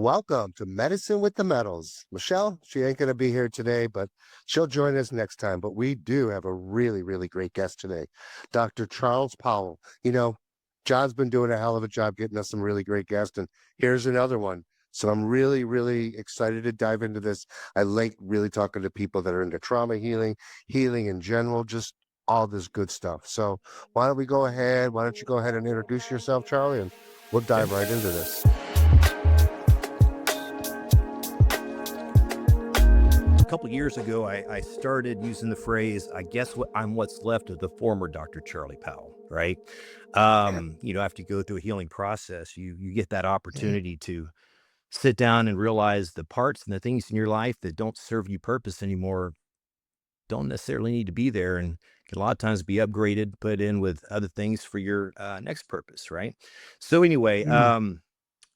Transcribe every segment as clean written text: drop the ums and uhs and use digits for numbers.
Welcome to Medicine with the Metals. Michelle, she ain't going to be here today, but she'll join us next time. But we do have a really, really great guest today, Dr. Charles Powell. John's been doing a hell of a job getting us some really great guests, and here's another one. So I'm really, really excited to dive into this. I like really talking to people that are into trauma healing, healing in general, just all this good stuff. So why don't we go ahead? Why don't you go ahead and introduce yourself, Charlie, and we'll Okay. dive right into this. A couple years ago, I started using the phrase, I guess I'm what's left of the former Dr. Charlie Powell, right? After you go through a healing process, you get that opportunity to sit down and realize the parts and the things in your life that don't serve you purpose anymore don't necessarily need to be there and can a lot of times be upgraded, put in with other things for your next purpose, right? So anyway, Mm.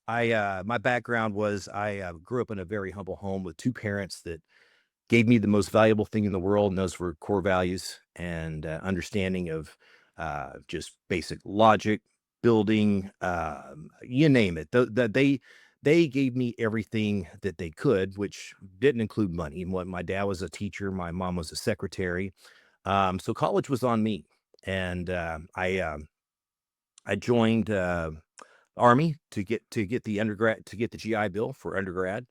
my background was I grew up in a very humble home with two parents that gave me the most valuable thing in the world, and those were core values and understanding of just basic logic, building, you name it. They gave me everything that they could, which didn't include money. And my dad was a teacher, my mom was a secretary, so college was on me, and I joined Army to get the undergrad to get the GI Bill for undergrad,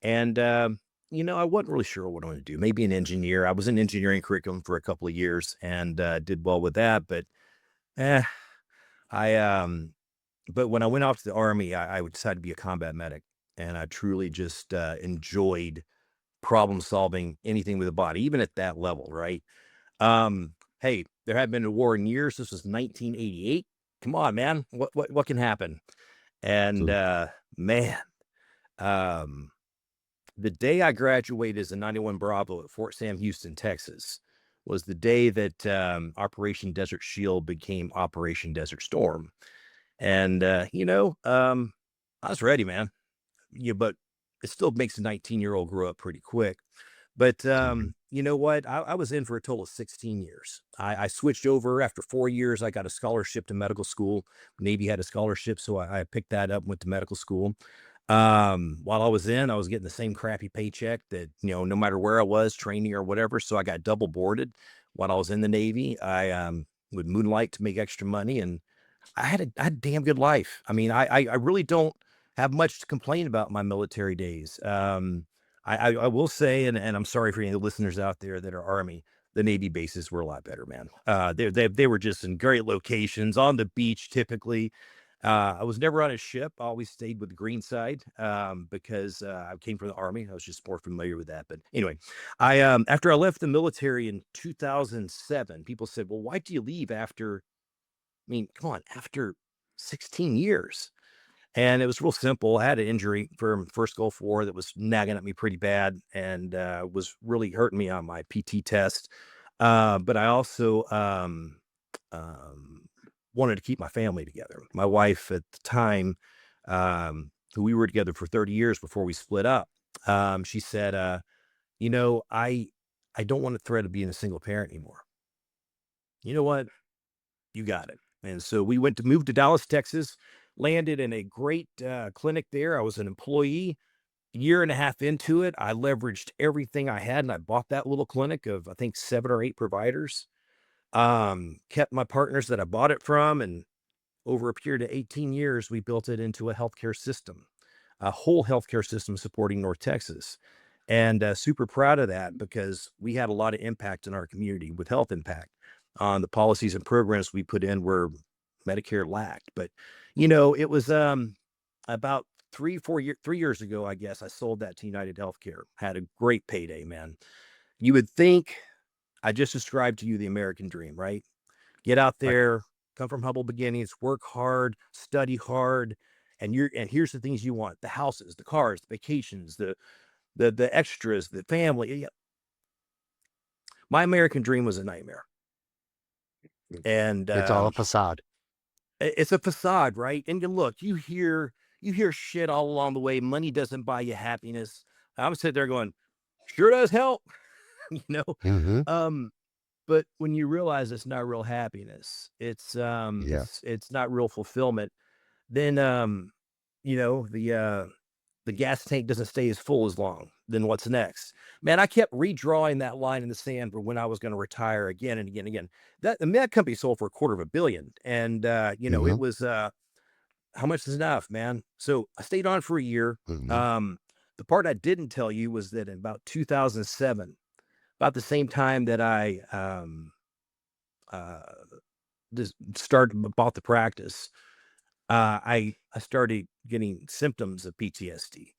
and, I wasn't really sure what I wanted to do. Maybe an engineer. I was in engineering curriculum for a couple of years and did well with that. But eh, I but when I went off to the army, I decided to be a combat medic, and I truly just enjoyed problem solving anything with the body, even at that level, right? Hey, there hadn't been a war in years. This was 1988. Come on, man. What can happen? And man, um, the day I graduated as a 91 Bravo at Fort Sam Houston, Texas, was the day that Operation Desert Shield became Operation Desert Storm. And, I was ready, man. Yeah, but it still makes a 19-year-old grow up pretty quick. But Mhm. you know what? I was in for a total of 16 years. I switched over after 4 years. I got a scholarship to medical school. Navy had a scholarship, so I picked that up, went to medical school. While I was in, I was getting the same crappy paycheck that, no matter where I was, training or whatever. So I got double boarded while I was in the Navy. I would moonlight to make extra money, and I had a damn good life. I mean, I really don't have much to complain about my military days. I will say, and I'm sorry for any of the listeners out there that are Army, the Navy bases were a lot better, man. They were just in great locations on the beach, typically. I was never on a ship. I always stayed with the green side because I came from the Army. I was just more familiar with that. But anyway, I after I left the military in 2007, people said, "Well, why do you leave after?" I mean, come on, after 16 years. And it was real simple. I had an injury from first Gulf War that was nagging at me pretty bad and was really hurting me on my PT test. But I also um, wanted to keep my family together. My wife at the time, who we were together for 30 years before we split up, she said, I don't want the threat of being a single parent anymore. You know what? You got it. And so we went to move to Dallas, Texas, landed in a great clinic there. I was an employee. Year and a half into it, I leveraged everything I had and I bought that little clinic of, I think, 7 or 8 providers. Kept my partners that I bought it from. And over a period of 18 years, we built it into a healthcare system, a whole healthcare system supporting North Texas. And super proud of that because we had a lot of impact in our community with health impact on the policies and programs we put in where Medicare lacked. But, it was about 3 years ago, I guess, I sold that to United Healthcare. Had a great payday, man. You would think I just described to you the American dream, right? Get out Right. there, come from humble beginnings, work hard, study hard, and here's the things you want: the houses, the cars, the vacations, the extras, the family. Yeah. My American dream was a nightmare. Mm. And It's all a facade. it's a facade, right? And you look, you hear shit all along the way. Money doesn't buy you happiness. I'm sitting there going, sure does help, you know. Hmm. Um, but when you realize it's not real happiness, Yeah. it's not real fulfillment, then the the gas tank doesn't stay as full as long. Then what's next? Man, I kept redrawing that line in the sand for when I was going to retire again and again and again. That company sold for $250 million. And, Mm-hmm. it was, how much is enough, man? So I stayed on for a year. Mm-hmm. Um, the part I didn't tell you was that in about 2007, about the same time that I, uh, just bought the practice, I started getting symptoms of PTSD,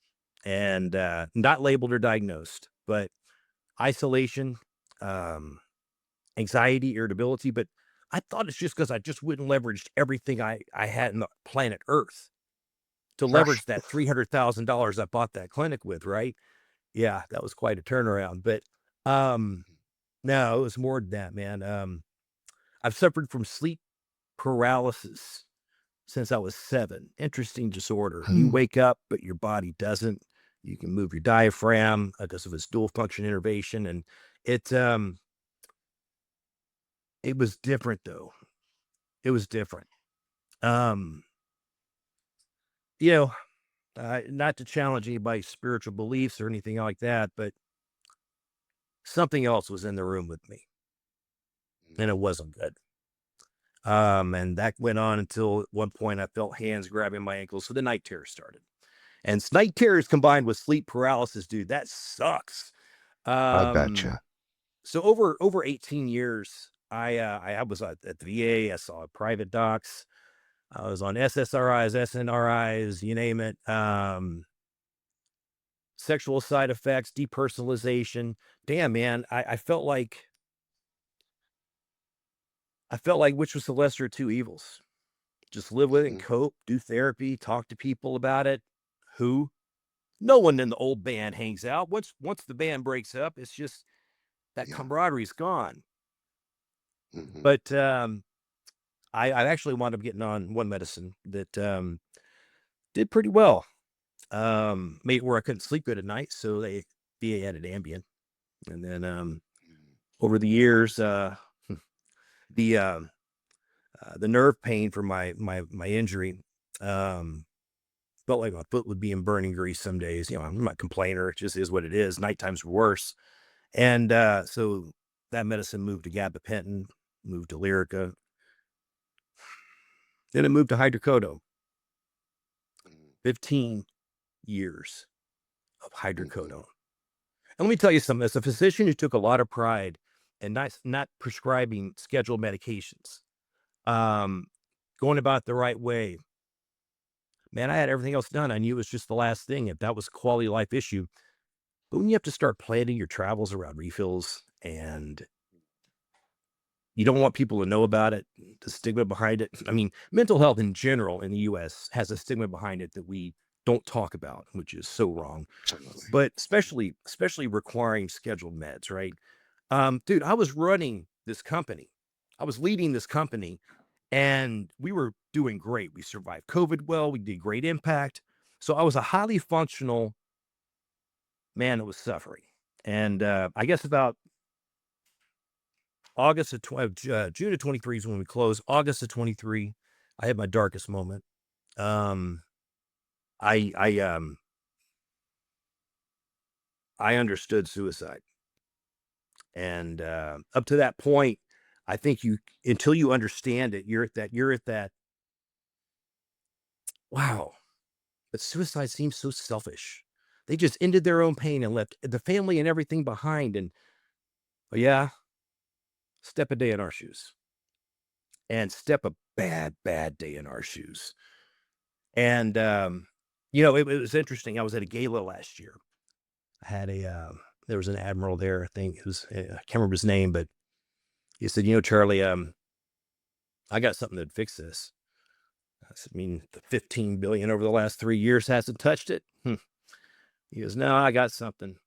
and not labeled or diagnosed, but isolation, um, anxiety, irritability. But I thought it's just because I just wouldn't leverage everything I had in the planet Earth to leverage that $300,000 I bought that clinic with, right? Yeah, that was quite a turnaround. But um, no, it was more than that, man. I've suffered from sleep paralysis since I was 7. Interesting disorder. You Hmm. wake up, but your body doesn't. You can move your diaphragm because of its dual function innervation, and it it was different though. It was different. Um, you know, not to challenge anybody's spiritual beliefs or anything like that, but something else was in the room with me, and it wasn't good. And that went on until at one point I felt hands grabbing my ankles, so the night terrors started. And night terrors combined with sleep paralysis, dude, that sucks. I Um, betcha. so over 18 years, I was at the VA. I saw private docs. I was on SSRIs, SNRIs, you name it. Sexual side effects, depersonalization. Damn, man, I felt like which was the lesser of two evils. Just live with it and Mm-hmm. cope, do therapy, talk to people about it. Who? No one in the old band hangs out. Once the band breaks up, it's just that Yeah. camaraderie's gone. Mm-hmm. But I actually wound up getting on one medicine that did pretty well. Made it where I couldn't sleep good at night, so they VA added Ambien, and then over the years, the the nerve pain for my injury um, felt like my foot would be in burning grease some days. I'm not a complainer; it just is what it is. Nighttime's worse, and so that medicine moved to gabapentin, moved to Lyrica, then it moved to hydrocodone. 15 years of Mm-hmm. hydrocodone. And let me tell you something, as a physician who took a lot of pride in not prescribing scheduled medications, um, going about it the right way, man, I had everything else done. I knew it was just the last thing if that was a quality of life issue. But when you have to start planning your travels around refills and you don't want people to know about it, the stigma behind it. I mean, mental health in general in the US has a stigma behind it that we don't talk about, which is so wrong. Absolutely. But especially requiring scheduled meds, right? Dude, I was running this company. I was leading this company and we were doing great. We survived COVID well, we did great impact. So I was a highly functional man that was suffering. And I guess about June of 23 is when we closed. August of 23, I had my darkest moment. Um, I I understood suicide. And up to that point, I think you until you understand it, you're at that wow. But suicide seems so selfish. They just ended their own pain and left the family and everything behind. And yeah, step a day in our shoes and step a bad day in our shoes. And it was interesting. I was at a gala last year. I had there was an admiral there. I think it was, I can't remember his name, but he said, Charlie, I got something that'd fix this. I said, I mean, the 15 billion over the last 3 years hasn't touched it. He goes, no, I got something.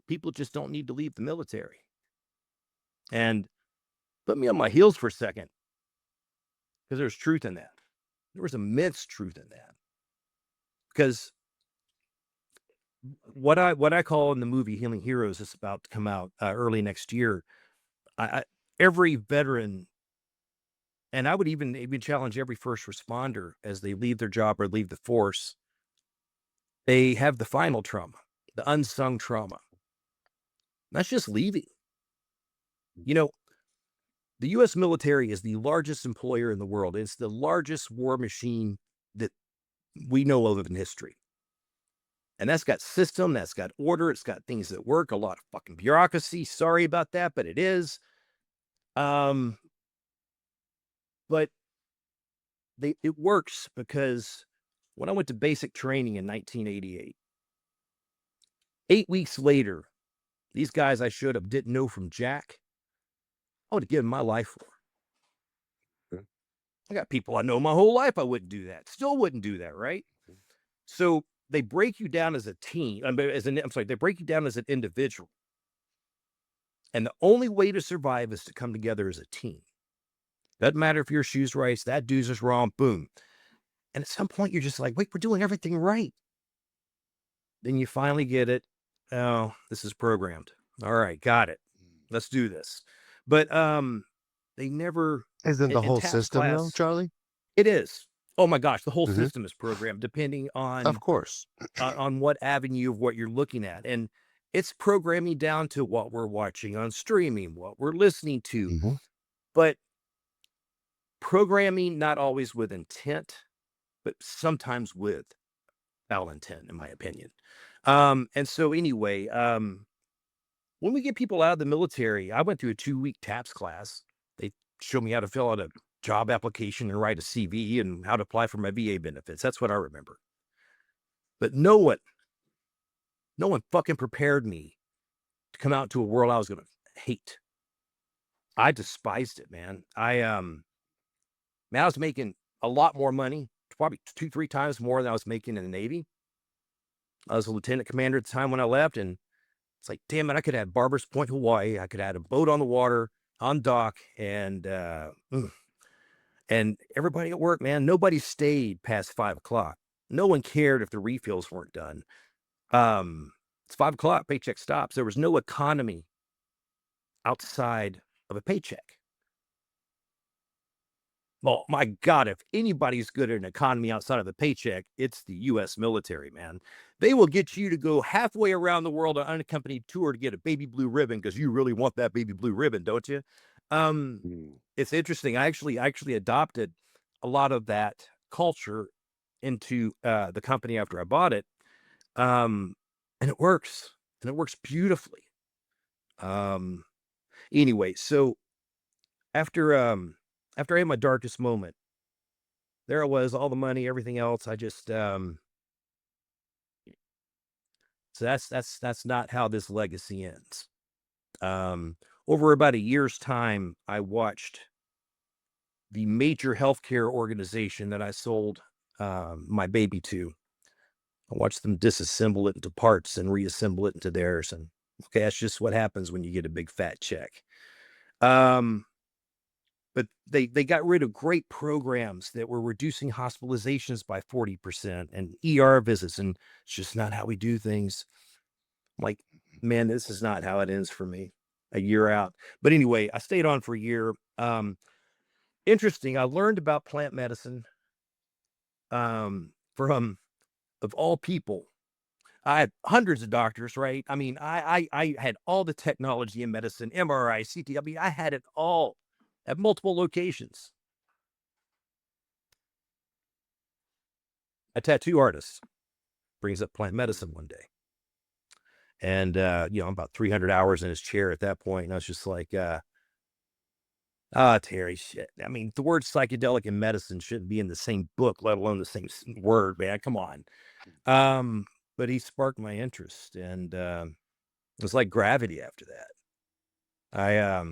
People just don't need to leave the military. And put me on my heels for a second because there's truth in that. There was immense truth in that because what I call in the movie Healing Heroes is about to come out early next year. I every veteran, and I would even challenge every first responder as they leave their job or leave the force. They have the final trauma, the unsung trauma. That's just leaving. You know, the US military is the largest employer in the world. It's the largest war machine that we know of in history. And that's got system, that's got order, it's got things that work, a lot of fucking bureaucracy. Sorry about that, but it is. Um, but it works because when I went to basic training in 1988, 8 weeks later, these guys I showed up didn't know from Jack. I would have given my life for. Mm, I got people I know my whole life. I wouldn't do that. Still wouldn't do that, right? So they break you down as a team. I'm sorry, they break you down as an individual. And the only way to survive is to come together as a team. Doesn't matter if your shoe's right, that dude's is wrong, boom. And at some point, you're just like, wait, we're doing everything right. Then you finally get it. Oh, this is programmed. All right, got it. Let's do this. But they never isn't the in whole TAPS system though, class, Charlie? it is. Oh my gosh, the whole Hmm. system is programmed depending Of course. on what avenue of what you're looking at. And it's programming down to what we're watching on streaming, what we're listening to. Hmm. But programming not always with intent, but sometimes with foul intent, in my opinion. And so anyway, when we get people out of the military, I went through a 2-week TAPS class. They showed me how to fill out a job application and write a CV and how to apply for my VA benefits. That's what I remember. But no one fucking prepared me to come out to a world I was gonna hate. I despised it, man. Man, I was making a lot more money, probably 2, 3 times more than I was making in the Navy. I was a lieutenant commander at the time when I left, and it's like, damn it, I could have Barbers Point, Hawaii. I could have a boat on the water, on dock, and everybody at work, man, nobody stayed past 5 o'clock. No one cared if the refills weren't done. It's 5 o'clock, paycheck stops. There was no economy outside of a paycheck. Well, my God, if anybody's good at an economy outside of the paycheck, it's the US military, man. They will get you to go halfway around the world on an unaccompanied tour to get a baby blue ribbon because you really want that baby blue ribbon, don't you? Um, Mm. it's interesting. I actually adopted a lot of that culture into the company after I bought it. Um, and it works. And it works beautifully. Um, anyway, so after after I had my darkest moment, there I was, all the money, everything else. I just so that's not how this legacy ends. Um, over about a year's time, I watched the major healthcare organization that I sold my baby to. I watched them disassemble it into parts and reassemble it into theirs. And okay, that's just what happens when you get a big fat check. Um, but they got rid of great programs that were reducing hospitalizations by 40% and ER visits, and it's just not how we do things. I'm like, man, this is not how it ends for me. A year out. But anyway, I stayed on for a year. Interesting. I learned about plant medicine from of all people. I had hundreds of doctors, right? I mean, I had all the technology in medicine, MRI, CT. I mean, I had it all at multiple locations. A tattoo artist brings up plant medicine one day. And I'm about 300 hours in his chair at that point. And I was just like, Terry, shit. I mean, the word psychedelic and medicine shouldn't be in the same book, let alone the same word, man. Come on. Um, but he sparked my interest, and it was like gravity after that. I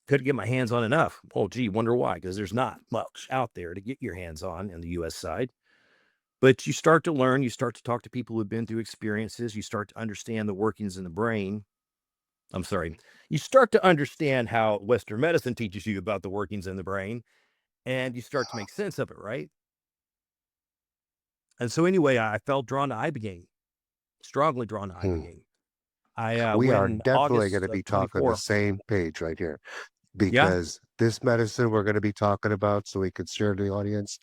couldn't get my hands on enough. Oh, gee, wonder why? Because there's not much out there to get your hands on the US side. But you start to learn, you start to talk to people who've been through experiences, you start to understand the workings in the brain. I'm sorry, you start to understand how Western medicine teaches you about the workings in the brain, and you start to make sense of it, right? And so anyway, I felt drawn to Ibogaine, strongly drawn to Hmm. Ibogaine. I We went are in definitely going August to be of talking the 24. same page right here Yeah. because this medicine we're going to be talking about, so we could share the audience.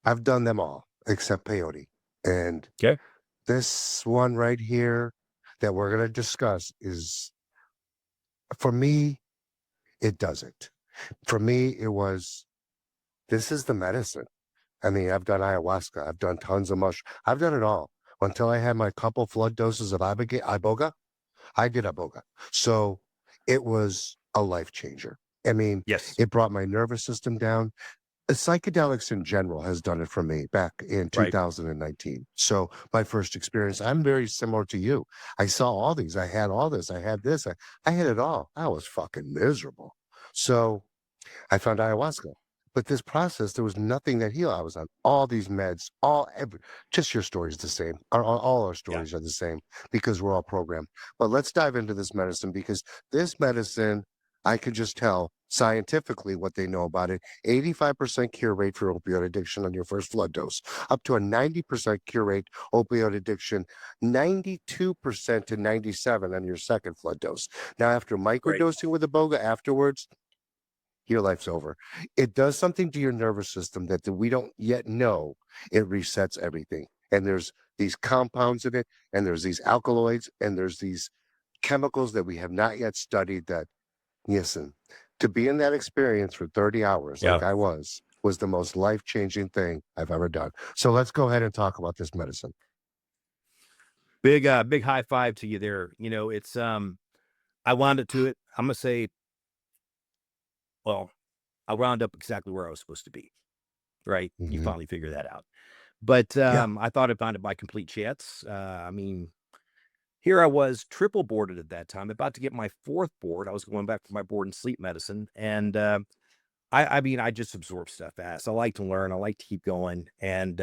I've done them all except peyote. And Okay. this one right here that we're going to discuss is, for me, it doesn't. For me, it was, this is the medicine. I mean, I've done ayahuasca, I've done tons of I've done it all. Until I had my couple flood doses of Iboga, I did Iboga. So it was a life changer. I mean, Yes. it brought my nervous system down. Psychedelics in general has done it for me back in Right. 2019. So my first experience, I'm very similar to you. I saw all these. I had all this. I had this. I had it all. I was fucking miserable. So I found ayahuasca. But this process, there was nothing that healed. I was on all these meds, just your story's the same. All our Yeah. stories are the same because we're all programmed. But let's dive into this medicine because this medicine, I can just tell scientifically what they know about it. 85% cure rate for opioid addiction on your first flood dose, up to a 90% cure rate opioid addiction, 92% to 97 on your second flood dose. Now, after Right. microdosing with Iboga afterwards, your life's over. It does something to your nervous system that we don't yet know. It resets everything. And there's these compounds in it, and there's these alkaloids, and there's these chemicals that we have not yet studied that, listen, to be in that experience for 30 hours, Yeah. like I was the most life-changing thing I've ever done. So let's go ahead and talk about this medicine. Big high five to you there. It's I wound up to it. I'm gonna say, well, I wound up exactly where I was supposed to be. Right. You Hmm. finally figure that out. But Yeah. I thought I found it by complete chance. I mean, here I was triple boarded at that time, about to get my fourth board. I was going back for my board in sleep medicine. And I mean, I just absorb stuff fast. I like to learn. I like to keep going. And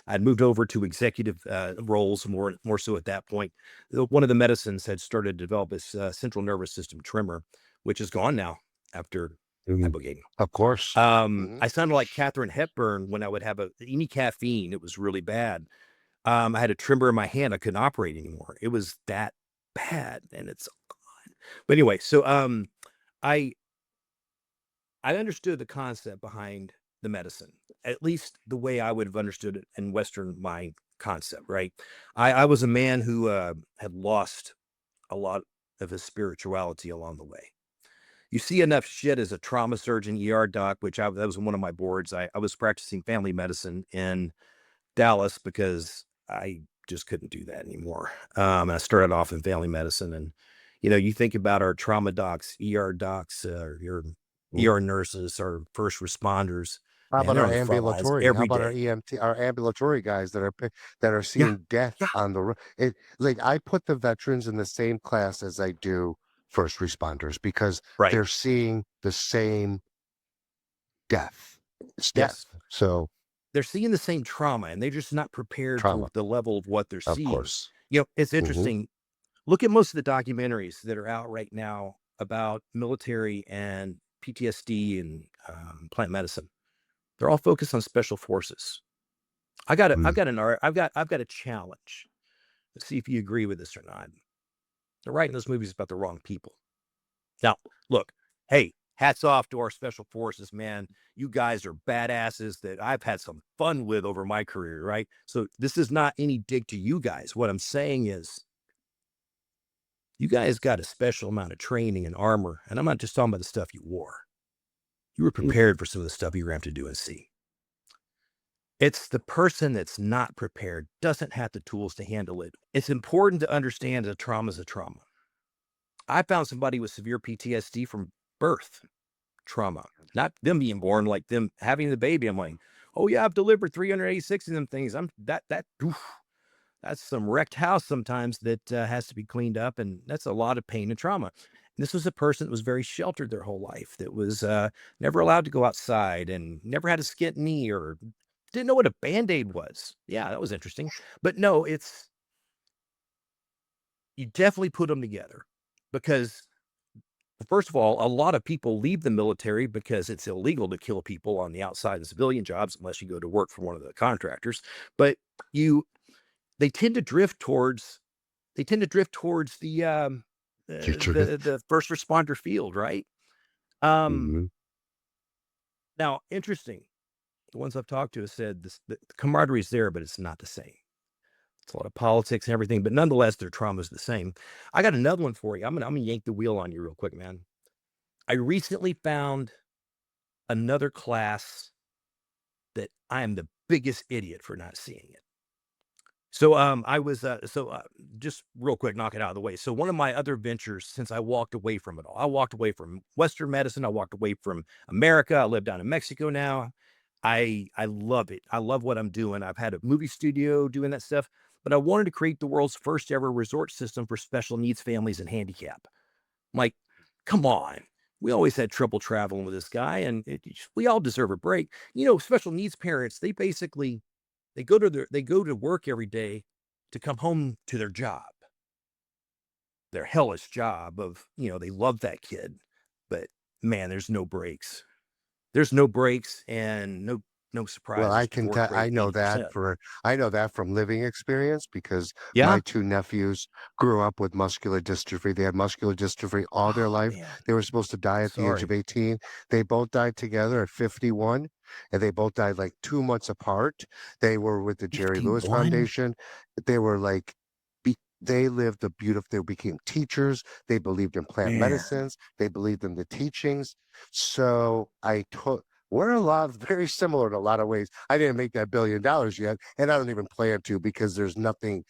I'd moved over to executive roles more so at that point. One of the medicines had started to develop this central nervous system tremor, which is gone now after Mhm. ibogaine. Of course. Hmm. I sounded like Katharine Hepburn when I would have any caffeine. It was really bad. I had a tremor in my hand. I couldn't operate anymore. It was that bad, and it's gone. But anyway, so I I understood the concept behind the medicine, at least the way I would have understood it in Western mind concept, right? I was a man who had lost a lot of his spirituality along the way. You see enough shit as a trauma surgeon, ER doc, which that was one of my boards. I was practicing family medicine in Dallas because I just couldn't do that anymore. I started off in family medicine, and you think about our trauma docs, ER docs, your ER nurses, our first responders. How Man, about they're our on the front lines ambulatory? How every about our day. EMT, our ambulatory guys that are Yeah, seeing death yeah, on the road? It like I put the veterans in the same class as I do first responders because right. they're seeing the same death. It's Yes, death. So they're seeing the same trauma, and they're just not prepared for trauma, the level of what they're of seeing. course. It's Hmm. interesting. Look at most of the documentaries that are out right now about military and PTSD and plant medicine. They're all focused on special forces. Mm. I've got a challenge. Let's see if you agree with this or not. They're writing those movies about the wrong people. Now, look, hey, hats off to our special forces, man. You guys are badasses that I've had some fun with over my career, right? So this is not any dig to you guys. What I'm saying is you guys got a special amount of training and armor, and I'm not just talking about the stuff you wore. You were Mm. prepared for some of the stuff you were going to have to do and see. It's the person that's not prepared, doesn't have the tools to handle it. It's important to understand that a trauma is a trauma. I found somebody with severe PTSD from birth trauma, not them being born, like them having the baby. I'm like, oh yeah, I've delivered 386 of them things. Oof, that's some wrecked house sometimes that has to be cleaned up, and that's a lot of pain and trauma. And this was a person that was very sheltered their whole life, that was never allowed to go outside and never had a skint knee or didn't know what a Band-Aid was. Yeah, that was interesting. But no, you definitely put them together because, first of all, a lot of people leave the military because it's illegal to kill people on the outside of civilian jobs unless you go to work for one of the contractors. But you, they tend to drift towards Future. the first responder field, right? Um, Hmm. Now, interesting. the ones I've talked to have said this, the camaraderie is there, but it's not the same. It's a lot of politics and everything, but nonetheless, their trauma is the same. I got another one for you. I'm gonna yank the wheel on you real quick, man. I recently found another class that I am the biggest idiot for not seeing it. So, just real quick, knock it out of the way. So one of my other ventures, since I walked away from it all, I walked away from Western medicine. I walked away from America. I live down in Mexico now. I love it. I love what I'm doing. I've had a movie studio doing that stuff, but I wanted to create the world's first ever resort system for special needs families and handicap. I'm like, come on. We always had trouble traveling with this guy, and we all deserve a break. Special needs parents, they go to work every day to come home to their hellish job of, they love that kid, but man, there's no breaks. There's no breaks and no Well, surprises. Divorce rate 80%. I know that from living experience because my Yeah. two nephews grew up with muscular dystrophy. They had muscular dystrophy all their Oh life. man. They were supposed to die at the age of Sorry. 18. They both died together at 51, and they both died like 2 months apart. They were with the Jerry Lewis 51. Foundation. They were like, they lived a beautiful, they became teachers. They believed in plant Man. medicines. They believed in the teachings. So we're a lot very similar in a lot of ways. I didn't make that $1 billion yet, and I don't even plan to because there's nothing.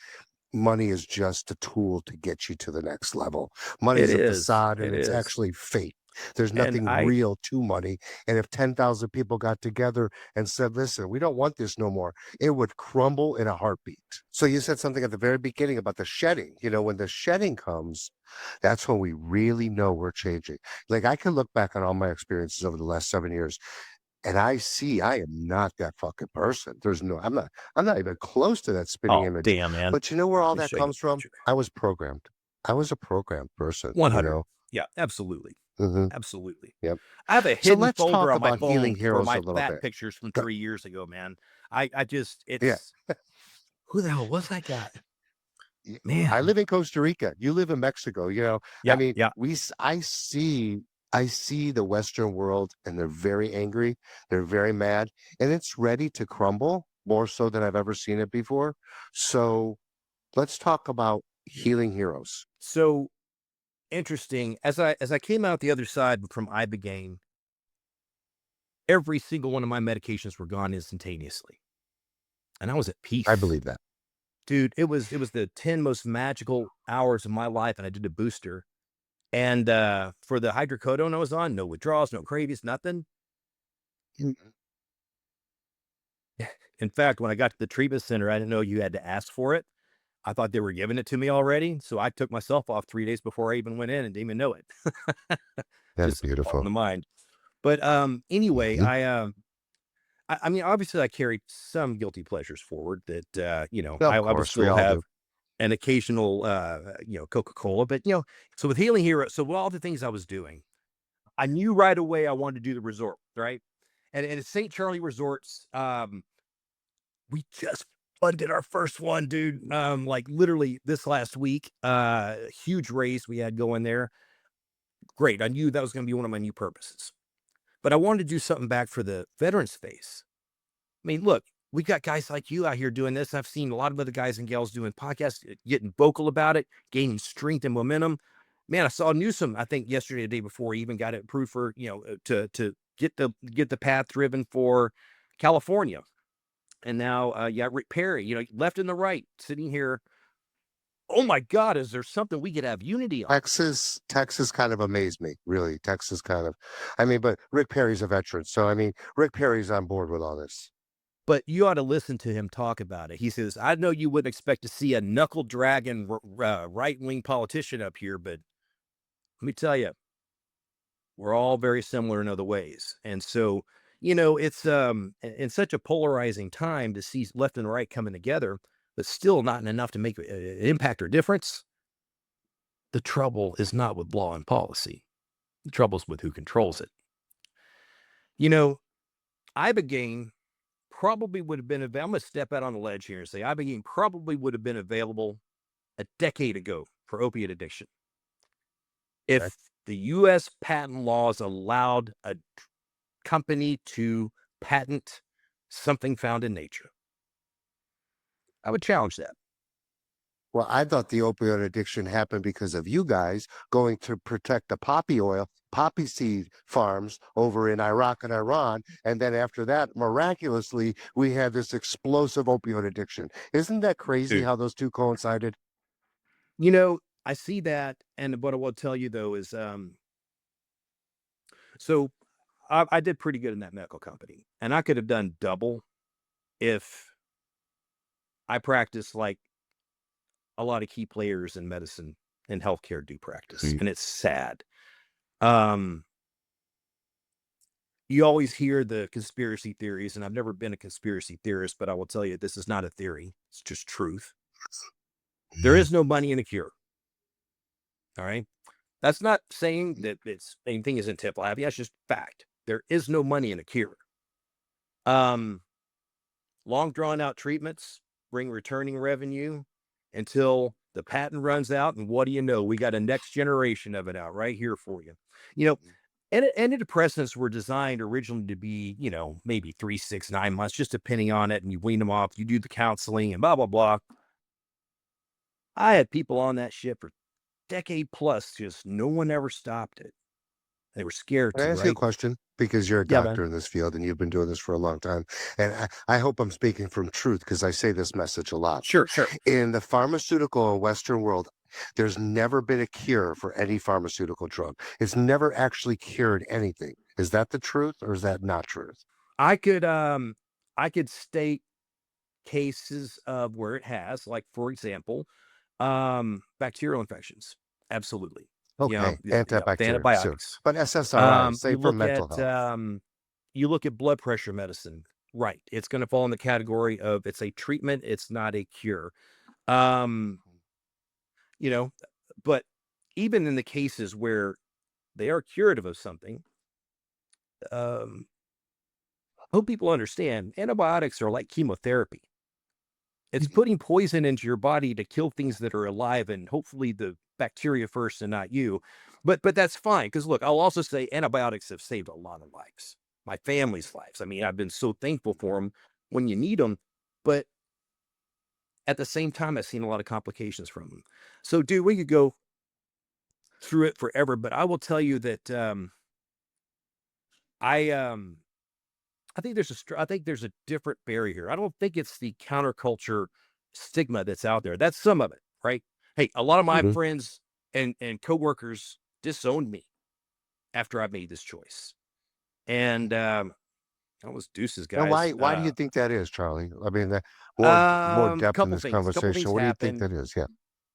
Money is just a tool to get you to the next level. Money It is a is. facade and It it's is. actually fake. There's And nothing I real to money. And if 10,000 people got together and said, listen, we don't want this no more, it would crumble in a heartbeat. So you said something at the very beginning about the shedding. When the shedding comes, that's when we really know we're changing. Like I can look back on all my experiences over the last 7 years and I see I am not that fucking person. I'm not even close to that spinning oh image. damn man. But you know where all Let me that show you comes a from? picture. I was programmed. I was a programmed person, 100. Yeah, absolutely. hmm Absolutely. Yep. I have a So hidden let's folder talk on my about healing phone for heroes a my little fat bit. pictures from Go- 3 years ago, man. I just Yeah. it's who the hell was that guy? I Man. live in Costa Rica. You live in Mexico. I Yeah, mean, yeah. I see the Western world and they're very angry. They're very mad and it's ready to crumble more so than I've ever seen it before. So let's talk about healing heroes. So interesting. As I came out the other side from Ibogaine, every single one of my medications were gone instantaneously. And I was at I peace. believe that. Dude, it was the 10 most magical hours of my life, and I did a booster. And for the hydrocodone I was on, no withdrawals, no cravings, nothing. Mhm. In fact, when I got to the treatment center, I didn't know you had to ask for it. I thought they were giving it to me already. So I took myself off 3 days before I even went in and didn't even know it. That's Just all in beautiful. the mind. But anyway, Mhm. I mean, obviously I carried some guilty pleasures forward that Of I would course, we still all have do. an occasional Coca-Cola. But so with Healing Hero, so with all the things I was doing, I knew right away I wanted to do the resort, right? And at St. Charlie Resorts, we just funded our first one, dude. Like literally this last week. Huge race we had going there. Great. I knew that was going to be one of my new purposes. But I wanted to do something back for the veterans space. I mean, look, we got guys like you out here doing this. I've seen a lot of other guys and gals doing podcasts, getting vocal about it, gaining strength and momentum. Man, I saw Newsom, I think yesterday, the day before, he even got it approved for, to get the path driven for California. And now, Rick Perry, left and the right, sitting here. Oh my God, is there something we could have unity on? Texas kind of amazed me, really. Texas kind of, I mean, but Rick Perry's a veteran. So, I mean, Rick Perry's on board with all this. But you ought to listen to him talk about it. He says, I know you wouldn't expect to see a knuckle dragging right wing politician up here, but let me tell you, we're all very similar in other ways. And so, it's in such a polarizing time to see left and right coming together, but still not enough to make an impact or difference. The trouble is not with law and policy. The trouble's with who controls it. You know, Ibogaine probably would have been available. I'm going to step out on the ledge here and say Ibogaine probably would have been available a decade ago for opiate addiction Okay. if the U.S. patent laws allowed a company to patent something found in nature. I would challenge that. Well, I thought the opioid addiction happened because of you guys going to protect the poppy seed farms over in Iraq and Iran. And then after that, miraculously, we had this explosive opioid addiction. Isn't that crazy Dude. how those two coincided? I see that, and what I will tell you though is, so I did pretty good in that medical company, and I could have done double if I practiced like a lot of key players in medicine and healthcare do practice, Mm. and it's sad. Um, you always hear the conspiracy theories, and I've never been a conspiracy theorist, but I will tell you this is not a theory. It's just truth. There Mm. is no money in a cure. All right. That's not saying that it's anything isn't tip happy. That's just fact. There is no money in a cure. Um, Long drawn out treatments bring returning revenue until the patent runs out. And what do you know? We got a next generation of it out right here for you. You know, antidepressants were designed originally to be, maybe 3, 6, 9 months, just depending on it. And you wean them off, you do the counseling and blah, blah, blah. I had people on that shit for decade plus, just no one ever stopped it. They were scared Can I to, ask you a right? question? Because you're a Yeah, man. doctor in this field and you've been doing this for a long time. And I hope I'm speaking from truth because I say this message a lot. Sure, sure. In the pharmaceutical and Western world, there's never been a cure for any pharmaceutical drug. It's never actually cured anything. Is that the truth or is that not truth? I could um I could state cases of where it has, like for example, bacterial infections. Absolutely. Okay, The antibacterial, sure. antibiotics. But SSRIs, say You for look mental at health. blood pressure medicine. Right. It's going to fall in the category of it's a treatment, it's not a cure. Um, you know, but even in the cases where they are curative of something, um, I hope people understand antibiotics are like chemotherapy. It's putting poison into your body to kill things that are alive and hopefully the bacteria first and not you. But that's fine because look, I'll also say antibiotics have saved a lot of lives, my family's lives. I mean, I've been so thankful for them when you need them, but at the same time, I've seen a lot of complications from them. So, dude, we could go through it forever, but I will tell you that I um I think there's a different barrier. I don't think it's the counterculture stigma that's out there. That's some of it, right? Hey, a lot of my Mhm. friends and coworkers disowned me after I made this choice. And I was deuces, Now, guys. why do you think that is, Charlie? I mean, more depth in this Couple things conversation. What do you think happened. that is? Yeah.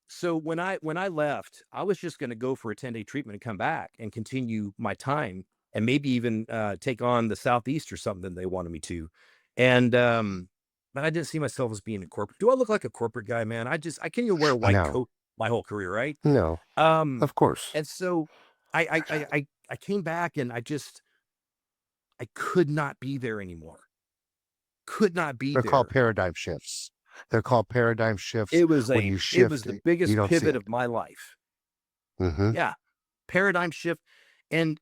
So when I left, I was just going to go for a 10-day treatment and come back and continue my time and maybe even take on the Southeast or something they wanted me to. And but I didn't see myself as being a corporate. Do I look like a corporate guy, man? I can't even wear a white No, coat my whole career, right? no, Um, of course. and so I came back and I could not be there anymore. Could not be They're called there. paradigm shifts. They're called paradigm shifts. It was When you it was shift the it, you biggest don't see pivot it. of my life. Hmm. Yeah, paradigm shift, and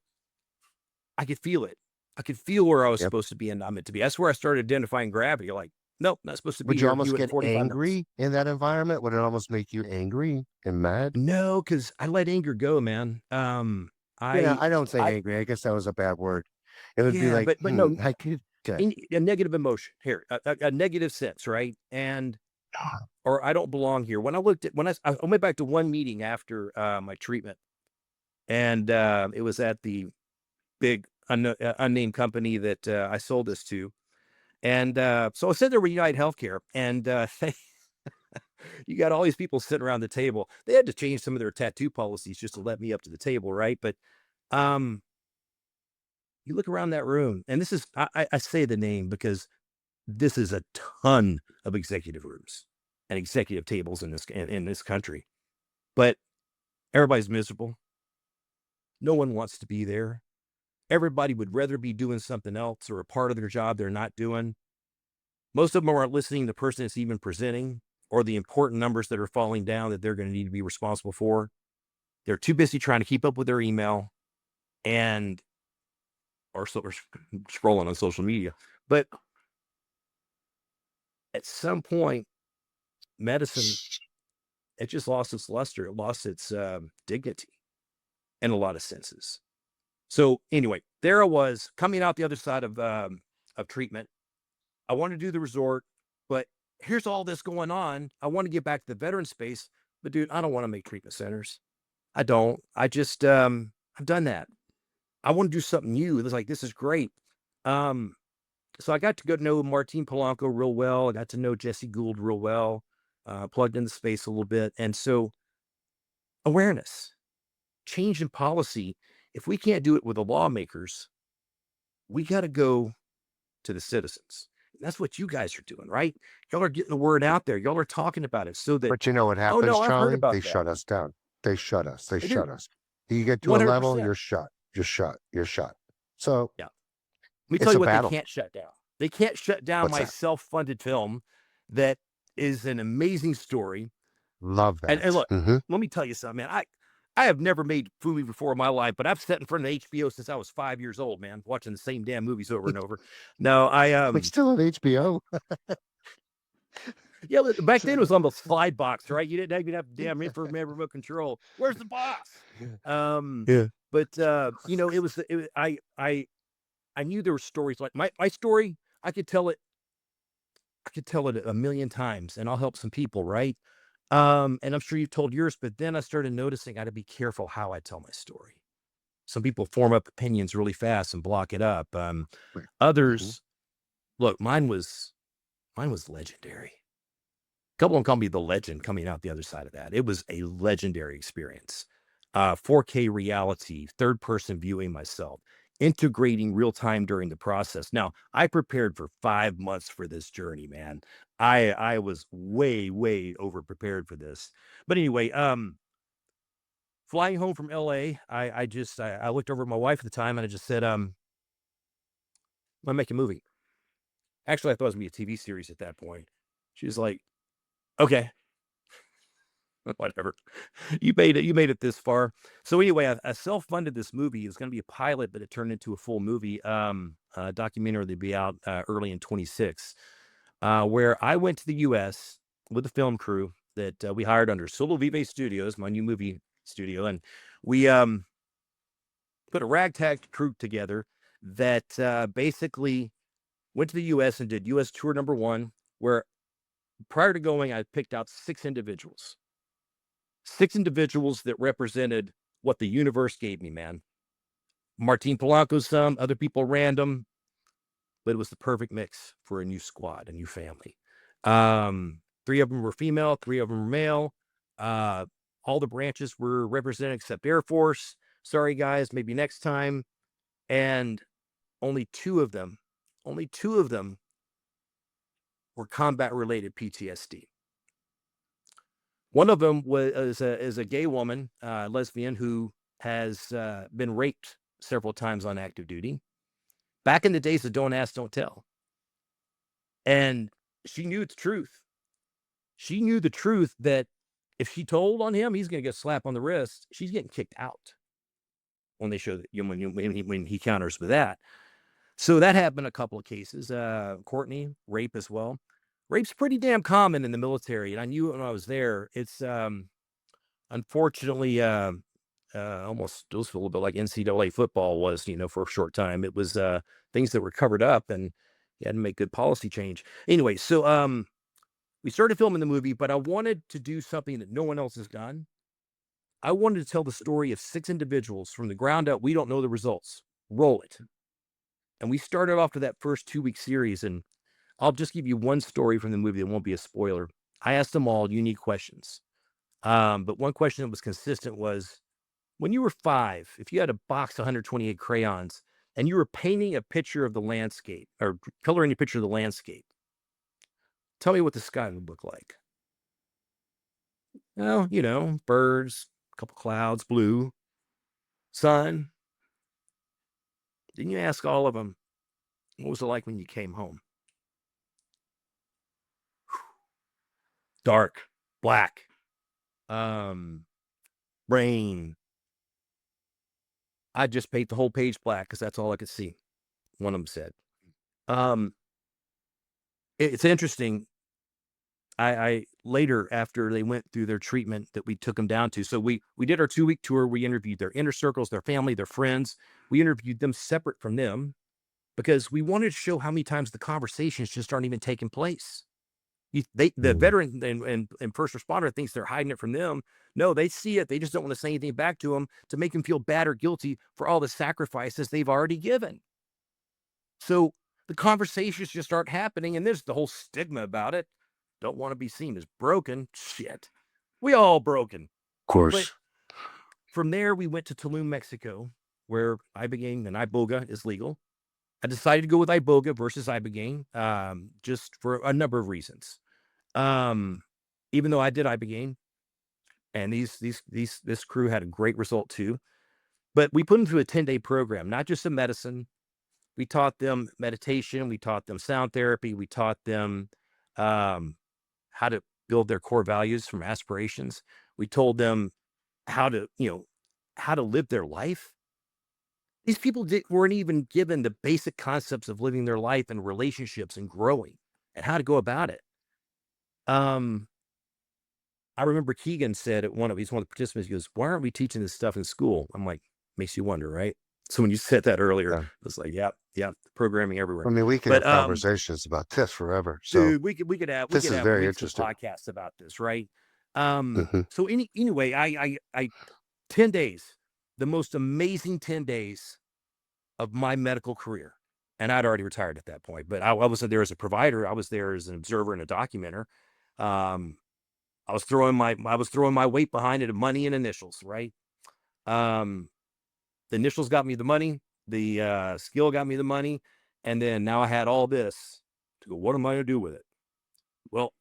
I could feel it. I could feel where I was Yep. supposed to be and not meant to be. That's where I started identifying gravity. Like, nope, not supposed to be Would you here. You almost went get 45 minutes. angry in that environment? Would it almost make you angry and mad? No, because I let anger go, man. Yeah, I, I don't say I, angry. I guess that was a bad word. It would be yeah, like, but no, I could. Okay. a negative emotion here, a negative sense, right? And or I don't belong here. When I looked at I went back to one meeting after my treatment, and it was at the big unnamed company that I sold this to. And so I said there with United Healthcare, and you got all these people sitting around the table. They had to change some of their tattoo policies just to let me up to the table, right? But um, you look around that room, and this is I say the name because this is a ton of executive rooms and executive tables in this country. But everybody's miserable. No one wants to be there. Everybody would rather be doing something else or a part of their job they're not doing. Most of them aren't listening to the person that's even presenting or the important numbers that are falling down that they're going to need to be responsible for. They're too busy trying to keep up with their email and or scrolling on social media. But at some point, medicine, it just lost its luster. It lost its dignity in a lot of senses. So anyway, there I was coming out the other side of treatment. I want to do the resort, but here's all this going on. I want to get back to the veteran space, but dude, I don't want to make treatment centers. I don't. I just I've done that. I want to do something new. It's like this is great. Um, so I got to go to know Martin Polanco real well. I got to know Jesse Gould real well. Plugged into space a little bit, and so awareness, change in policy. If we can't do it with the lawmakers, we got to go to the citizens. And that's what you guys are doing, right? Y'all are getting the word out there. Y'all are talking about it so that, But you know what oh happens, no, I've heard Charlie? about They that. shut us down. They shut us. They They do. shut us. You get to a level, 100%. you're shut. You're shut. You're shut. So Yeah. Let me tell it's you a what they battle. can't shut down. They can't shut down What's my that? self-funded film that is an amazing story. Love And that. look, let me tell you something, man. I have never made a movie before in my life, but I've sat in front of HBO since I was 5 years old, man, watching the same damn movies over and over. No, We still have HBO. yeah, back then it So, was on the slide box, right? You didn't even have damn infrared remote control. Where's the box? yeah. Um, Yeah. but I knew there were stories like my story. I could tell it. I could tell it a million times, and I'll help some people, right? And I'm sure you've told yours, but then I started noticing I got to be careful how I tell my story. Some people form up opinions really fast and block it up. Mhm. Others, look, mine was legendary. A couple of them call me the legend coming out the other side of that. It was a legendary experience. 4K reality, third person viewing myself, integrating real time during the process. Now, I prepared for 5 months for this journey, man. I was way over prepared for this. But anyway, flying home from LA, I looked over at my wife at the time and I just said, I'm gonna make a movie. Actually, I thought it was gonna be a TV series at that point. She was like, okay. Whatever. You made it this far. So anyway, I self-funded this movie. It was going to be a pilot, but it turned into a full movie, a documentary that'll be out early in 26, where I went to the US with a film crew that we hired under Solo Vive Studios, my new movie studio, and we put a ragtag crew together that basically went to the US and did US tour number one, where prior to going, I picked out six individuals that represented what the universe gave me, man. Martin Polanco's some, other people random, but it was the perfect mix for a new squad, a new family. Three of them were female, three of them were male. Uh, all the branches were represented except Air Force. Sorry, guys, maybe next time. And only two of them were combat related PTSD. One of them is a gay woman, lesbian, who has been raped several times on active duty. Back in the days of don't ask, don't tell. And she knew the truth. She knew the truth that if she told on him, he's going to get a slap on the wrist. She's getting kicked out when they show that when he counters with that. So that happened a couple of cases. Courtney, rape as well. Rape's pretty damn common in the military, and I knew it when I was there. It's unfortunately almost feels a little bit like NCAA football was, for a short time. It was things that were covered up, and you had to make good policy change. Anyway, so we started filming the movie, but I wanted to do something that no one else has done. I wanted to tell the story of six individuals from the ground up. We don't know the results. Roll it. And we started off to that first 2 week series, and I'll just give you one story from the movie that won't be a spoiler. I asked them all unique questions. But one question that was consistent was, when you were 5, if you had a box of 128 crayons and you were painting a picture of the landscape or coloring a picture of the landscape, tell me what the sky would look like. Well, birds, a couple clouds, blue, sun. Then you ask all of them, what was it like when you came home? Dark, black, um, rain. I just paint the whole page black because that's all I could see. One of them said. Um, it's interesting. I later, after they went through their treatment that we took them down to, so we did our 2-week tour. We interviewed their inner circles, their family, their friends. We interviewed them separate from them because we wanted to show how many times the conversations just aren't even taking place. The Mm. veteran and first responder thinks they're hiding it from them. No, they see it. They just don't want to say anything back to them to make them feel bad or guilty for all the sacrifices they've already given. So the conversations just aren't happening, and there's the whole stigma about it. Don't want to be seen as broken. Shit. We all broken. Of But course. from there, we went to Tulum, Mexico, where Ibogaine and Iboga is legal. I decided to go with Iboga versus Ibogaine, just for a number of reasons. Um, Even though I did Ibogaine, and this crew had a great result too, but we put them through a 10-day program, not just some medicine. We taught them meditation. We taught them sound therapy. We taught them um, how to build their core values from aspirations. We told them how to, how to live their life. These people weren't even given the basic concepts of living their life and relationships and growing and how to go about it. Um, I remember Keegan said at he's one of the participants, he goes, "Why aren't we teaching this stuff in school?" I'm like, makes you wonder, right? So when you said that earlier, Yeah. I was like, yeah, yeah, programming everywhere. I mean, we could But have conversations about this forever. So dude, we this could is have very weeks of interesting. podcasts about this, right? Hmm. So anyway, I 10 days, the most amazing 10 days of my medical career. And I'd already retired at that point, but I wasn't there as a provider. I was there as an observer and a documenter. Um, I was throwing my weight behind it of money and initials, right? Um, the initials got me the money, the skill got me the money, and then now I had all this to go, what am I gonna do with it? Well,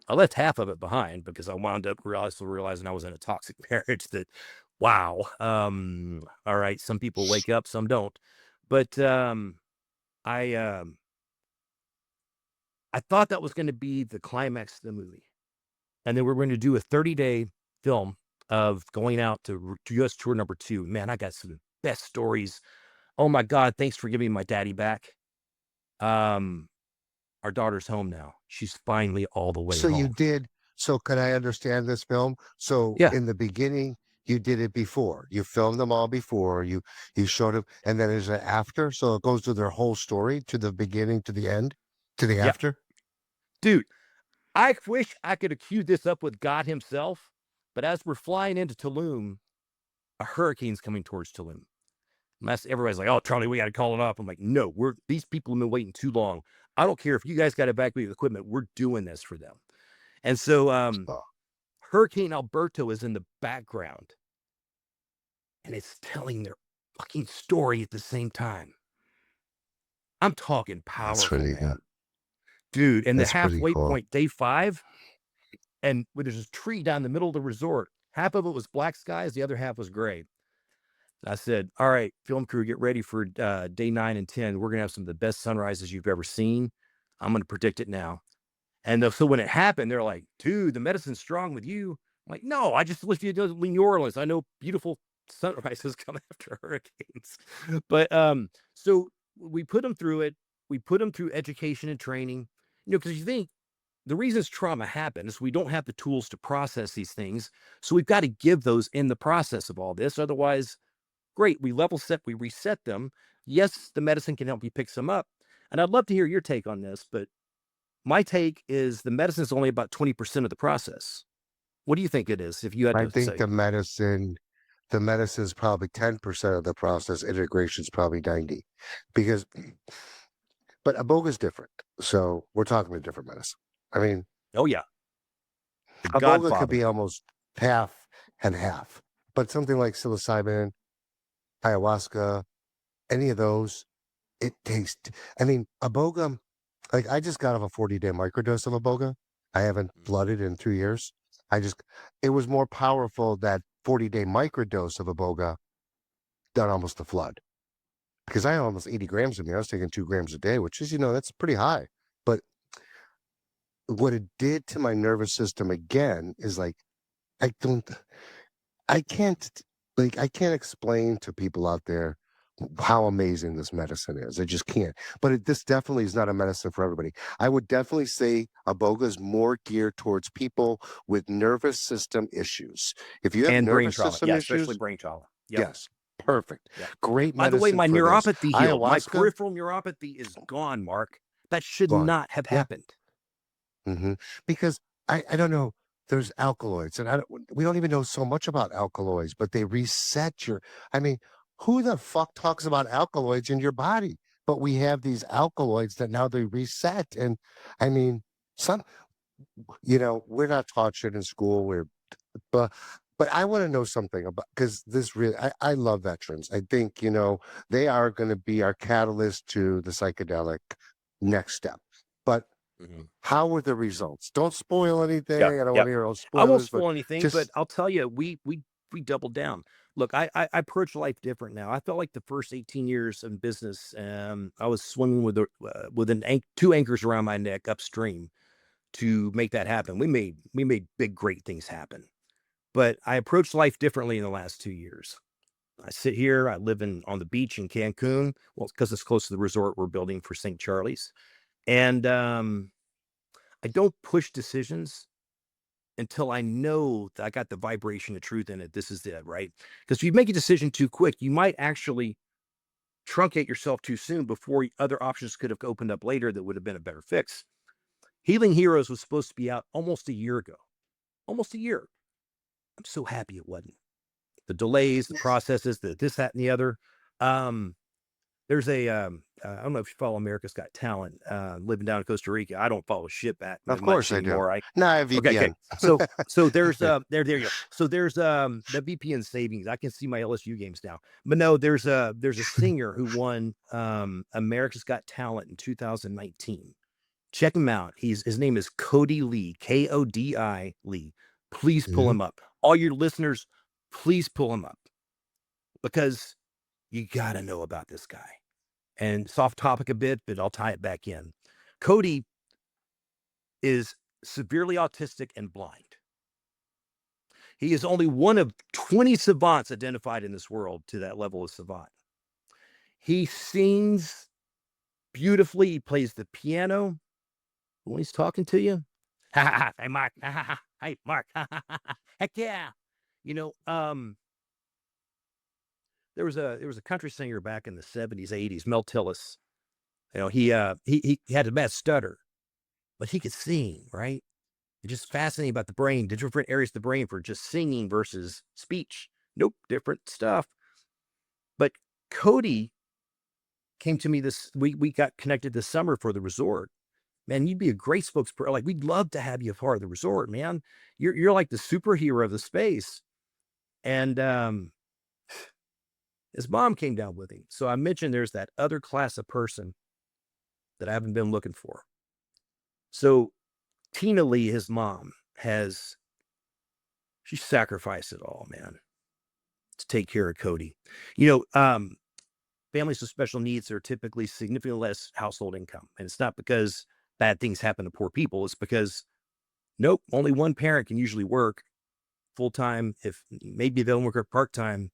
I left half of it behind because I wound up realizing I was in a toxic marriage that, wow. All right, some people wake up, some don't. But I um I thought that was going to be the climax of the movie. And then we're going to do a 30-day film of going out to US tour number 2. Man, I got some best stories. Oh my God, thanks for giving my daddy back. Um, our daughter's home now. She's finally all the way So you home. did. So can I understand this film? So Yeah, in the beginning, you did it before. You filmed them all before. You showed them, and then there's an after. So it goes through their whole story to the beginning to the end to the yeah. after. Dude, I wish I could have queued this up with God himself, but as we're flying into Tulum, a hurricane's coming towards Tulum. Everybody's like, "Oh, Charlie, we got to call it off." I'm like, "No, these people have been waiting too long. I don't care if you guys got to evacuate equipment. We're doing this for them." And so, Oh, Hurricane Alberto is in the background, and it's telling their fucking story at the same time. I'm talking that's powerful, really man, dude. And the that's pretty halfway cool. point, day 5, and where there's a tree down the middle of the resort. Half of it was black skies, the other half was gray. I said, "All right, film crew, get ready for day 9 and 10. We're gonna have some of the best sunrises you've ever seen. I'm gonna predict it now." And so when it happened, they're like, "Dude, the medicine's strong with you." I'm like, "No, I just lived in New Orleans. I know beautiful sunrises come after hurricanes." But so we put them through it. We put them through education and training. Because you think the reasons trauma happens is we don't have the tools to process these things. So we've got to give those in the process of all this. Otherwise, great, we level set, we reset them. Yes, the medicine can help you pick some up. And I'd love to hear your take on this, but my take is the medicine is only about 20% of the process. What do you think it is if you had I to think say? the medicine is probably 10% of the process. Integration is probably 90, because but Iboga is different. So we're talking a different medicine. I mean, Oh, yeah, the Iboga could be godfather. almost half and half, but something like psilocybin, ayahuasca, any of those, it tastes. I mean, Iboga, like I just got off a 40-day microdose of Iboga. I haven't Mm. flooded in 2 years. I just, it was more powerful that 40-day microdose of Iboga than almost a flood, because I had almost 80 grams of me. I was taking 2 grams a day, which is, that's pretty high. But what it did to my nervous system again is like, I don't, I can't, I can't explain to people out there how amazing this medicine is. I just can't. But this definitely is not a medicine for everybody. I would definitely say Iboga is more geared towards people with nervous system issues. If you have And brain nervous trauma. system Yeah, especially issues, brain trauma. Yep. yes, perfect. Yep. Great By the way, medicine my for this. neuropathy healed. My Ayahuasca, peripheral neuropathy is gone, Mark. That should gone. not have Yeah. happened. Because I don't know. There's alkaloids, and we don't even know so much about alkaloids, but they reset your. I mean, who the fuck talks about alkaloids in your body? But we have these alkaloids that now they reset, and I mean, some we're not taught shit in school. But but I want to know something about, because this really, I love veterans. I think they are going to be our catalyst to the psychedelic next step. But Mhm. how were the results? Don't spoil Yeah, anything. I don't want yep. to hear all I won't spoilers, but spoil anything, but just I'll tell you, we doubled down. Look, I approach life different now. I felt like the first 18 years in business, I was swimming with two anchors around my neck upstream to make that happen. We made big, great things happen. But I approached life differently in the last 2 years. I sit here, I live on the beach in Cancun. Well, because it's close to the resort we're building for St. Charlie's. And I don't push decisions until I know that I got the vibration of truth in it. This is it, right? Because if you make a decision too quick, you might actually truncate yourself too soon before other options could have opened up later that would have been a better fix. Healing Heroes was supposed to be out almost a year ago. Almost a year. I'm so happy it wasn't. The delays, the processes, the this, that, and the other. Um, there's I don't know if you follow America's Got Talent, living down in Costa Rica. I don't follow shit back of much course I do. anymore. Now I have Okay, okay. VPN. So there's there you go. So there's the VPN savings. I can see my LSU games now. But no, there's a singer who won America's Got Talent in 2019. Check him out. His name is Cody Lee, Kodi Lee. Please pull Mhm. him up. All your listeners, please pull him up because you got to know about this guy. And soft topic a bit, but I'll tie it back in. Cody is severely autistic and blind. He is only one of 20 savants identified in this world to that level of savant. He sings beautifully. He plays the piano when he's talking to you. Hey, Mark. Hey, Mark. Heck yeah. You know, there was a country singer back in the 70s, 80s, Mel Tillis. He had a bad stutter, but he could sing, right? It's just fascinating about the brain, the different areas of the brain for just singing versus speech. Nope, different stuff. But Cody came to me this we got connected this summer for the resort. Man, you'd be a great spokesperson. Like, we'd love to have you a part of the resort, man. You're like the superhero of the space. And his mom came down with him. So I mentioned there's that other class of person that I haven't been looking for. So Tina Lee, his mom, she sacrificed it all, man, to take care of Cody. You know, families with special needs are typically significantly less household income. And it's not because bad things happen to poor people. It's because, nope, only one parent can usually work full time. If maybe they'll work part time,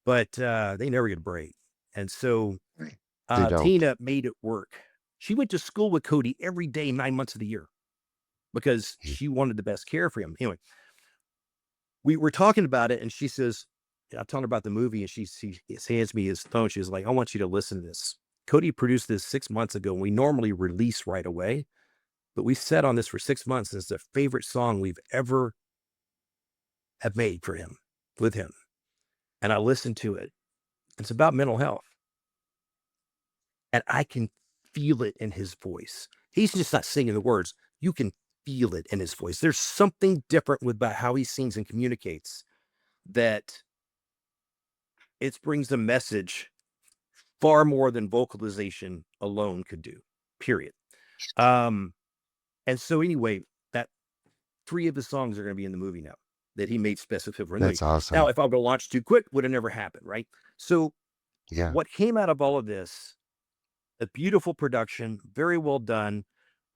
but they never get a break. And so Right. They don't. Tina made it work. She went to school with Cody every day, 9 months of the year, because Mm. she wanted the best care for him. Anyway, we were talking about it, and she says, I'm telling her about the movie, and she hands me his phone. She's like, I want you to listen to this. Cody produced this 6 months ago, and we normally release right away, but we sat on this for 6 months, and it's the favorite song we've ever have made for him, with him. And I listened to it. It's about mental health, and I can feel it in his voice. He's just not singing the words. You can feel it in his voice. There's something different about how he sings and communicates that it brings a message far more than vocalization alone could do, period. Um, and so anyway, that 3 of the songs are gonna be in the movie now that he made specific for the movie. That's Now, awesome. if I would launch too quick, would have never happened, right? So Yeah. what came out of all of this, a beautiful production, very well done.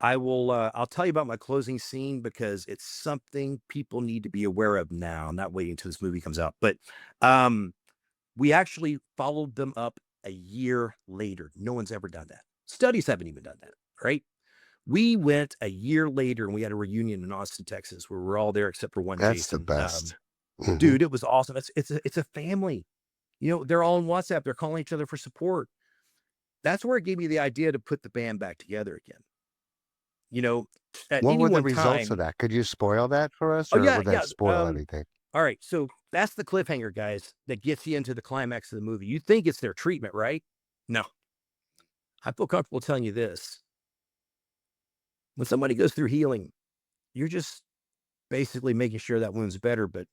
I'll tell you about my closing scene because it's something people need to be aware of now, not waiting until this movie comes out. But we actually followed them up a year later. No one's ever done that. Studies haven't even done that, right? We went a year later and we had a reunion in Austin, Texas, where we're all there except for one That's the Jason. best. Hmm. Dude, it was awesome. It's a family. They're all on WhatsApp. They're calling each other for support. That's where it gave me the idea to put the band back together again. You know, at What any were the one results of time. that? Could you spoil that for us, Oh or yeah, would that yeah. spoil anything? All right. So that's the cliffhanger, guys, that gets you into the climax of the movie. You think it's their treatment, right? No. I feel comfortable telling you this. When somebody goes through healing, you're just basically making sure that wound's better. But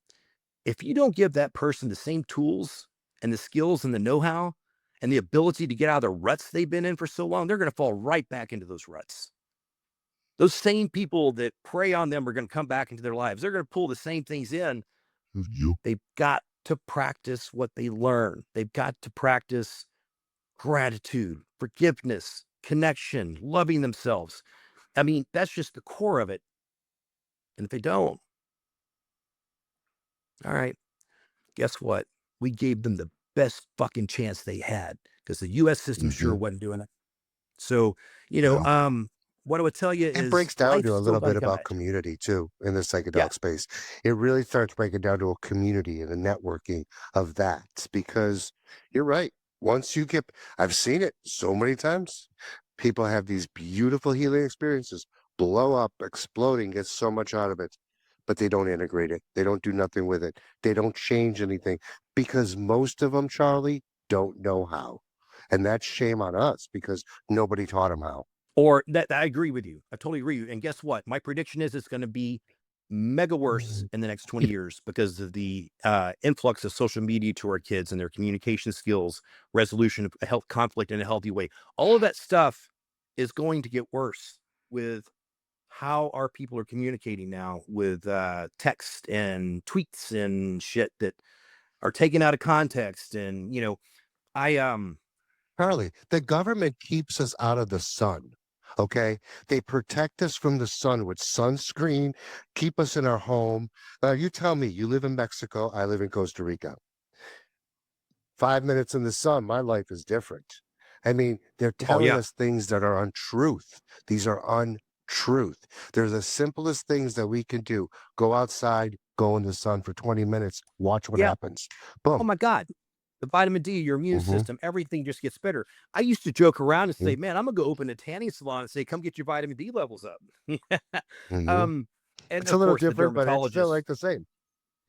if you don't give that person the same tools and the skills and the know-how and the ability to get out of the ruts they've been in for so long, they're going to fall right back into those ruts. Those same people that prey on them are going to come back into their lives. They're going to pull the same things in. You. They've got to practice what they learn. They've got to practice gratitude, forgiveness, connection, loving themselves. I mean, that's just the core of it. And if they don't, all right, guess what? We gave them the best fucking chance they had because the US system sure Hmm. wasn't doing it. So, No. what I would tell you It is breaks down life's to a still little going bit to come about at you. community too in the Yeah. psychedelic space. It really starts breaking down to a community and a networking of that because you're right. Once you get, I've seen it so many times. People have these beautiful healing experiences, blow up, exploding, get so much out of it, but they don't integrate it. They don't do nothing with it. They don't change anything because most of them, Charlie, don't know how. And that's shame on us because nobody taught them how. Or that I agree with you. I totally agree with you. And guess what? My prediction is it's going to be mega worse in the next 20 years because of the influx of social media to our kids and their communication skills, resolution of health conflict in a healthy way. All of that stuff is going to get worse with how our people are communicating now with text and tweets and shit that are taken out of context. And, I, Charlie, the government keeps us out of the sun. Okay. They protect us from the sun with sunscreen, keep us in our home. Now, you tell me, you live in Mexico, I live in Costa Rica. 5 minutes in the sun, my life is different. I mean, they're oh, telling yeah. us things that are untruth. These are untruth. They're the simplest things that we can do. Go outside, go in the sun for 20 minutes, watch what Yeah. happens. Oh Boom. my God. The vitamin D, your immune Hmm. system, everything just gets better. I used to joke around and say, man, I'm gonna go open a tanning salon and say, come get your vitamin D levels up. Hmm. um, and It's a of little course the different, but it's still dermatologist. like the same.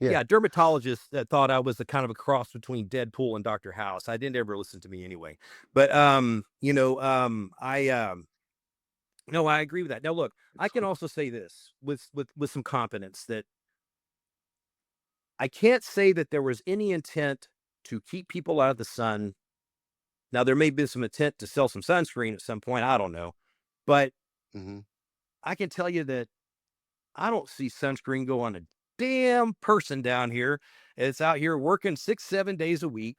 Yeah. Yeah, dermatologist that thought I was a kind of a cross between Deadpool and Dr. House. I didn't ever listen to me anyway. But I no, I agree with that. Now look, I can also say this with some confidence that I can't say that there was any intent to keep people out of the sun. Now, there may be some intent to sell some sunscreen at some point. I don't know. But Hmm. I can tell you that I don't see sunscreen go on a damn person down here. It's out here working 6, 7 days a week.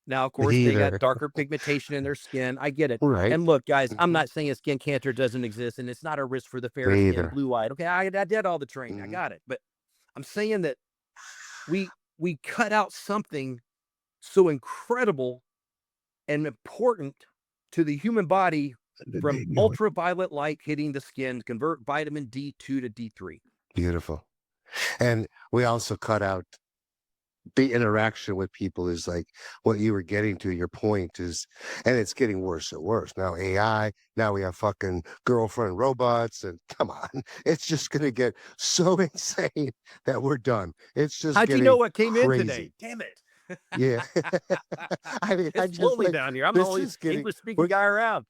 Now, of Me course, they got either. darker pigmentation in their skin. I get it. Right. And look, guys, I'm Hmm. not saying skin cancer doesn't exist and it's not a risk for the fair Me skin, either. blue eyed. Okay, I did all the training. I Hmm. got it. But I'm saying that we cut out something so incredible and important to the human body from They knew it. ultraviolet light hitting the skin, convert vitamin D2 to D3. Beautiful. And we also cut out the interaction with people is like what you were getting to. Your point is, and it's getting worse and worse. Now AI, now we have fucking girlfriend robots, and come on, it's just gonna get so insane that we're done. It's just How'd you know getting what came in crazy. today? Damn it. Yeah. I mean, I It's just lonely like down here. I'm the this only is getting English speaking we're guy around.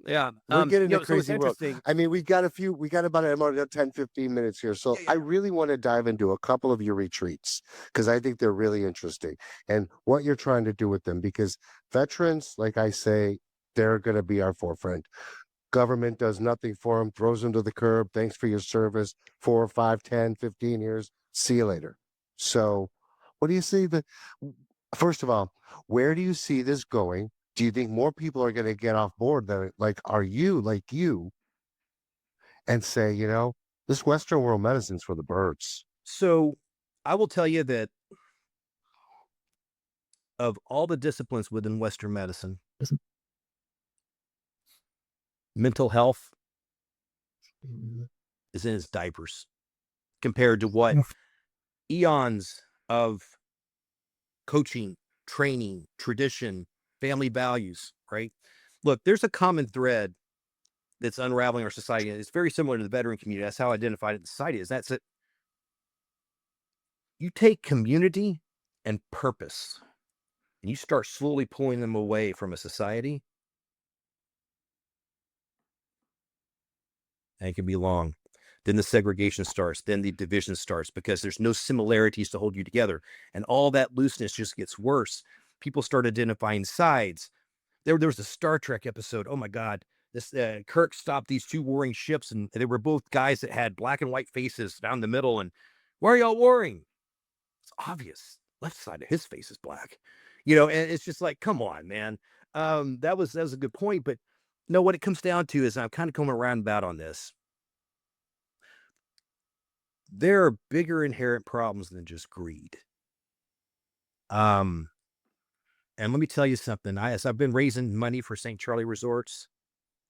Yeah. we're getting a So it's crazy world. interesting. I mean, we got about 10, 15 minutes here. So Yeah, yeah, I yeah. really want to dive into a couple of your retreats because I think they're really interesting and what you're trying to do with them. Because veterans, like I say, they're going to be our forefront. Government does nothing for them, throws them to the curb. Thanks for your service. 4, 5, 10, 15 years. See you later. So, what do you see? First of all, where do you see this going? Do you think more people are going to get off board than like are you like you and say, this Western world medicine's for the birds? So I will tell you that of all the disciplines within Western medicine, mental health is in its diapers compared to what eons of coaching, training, tradition, family values, right? Look, there's a common thread that's unraveling our society. And it's very similar to the veteran community. That's how I identified it in society is that's it. You take community and purpose and you start slowly pulling them away from a society, and it can be long. Then the segregation starts, then the division starts because there's no similarities to hold you together. And all that looseness just gets worse. People start identifying sides. There was a Star Trek episode. Oh my God. This Kirk stopped these two warring ships, and they were both guys that had black and white faces down the middle. And why are y'all warring? It's obvious. Left side of his face is black, and it's just like, come on, man. That was a good point, but no, what it comes down to is I'm kind of coming around about on this. There are bigger inherent problems than just greed. Um, and let me tell you something. As I've been raising money for St. Charlie Resorts,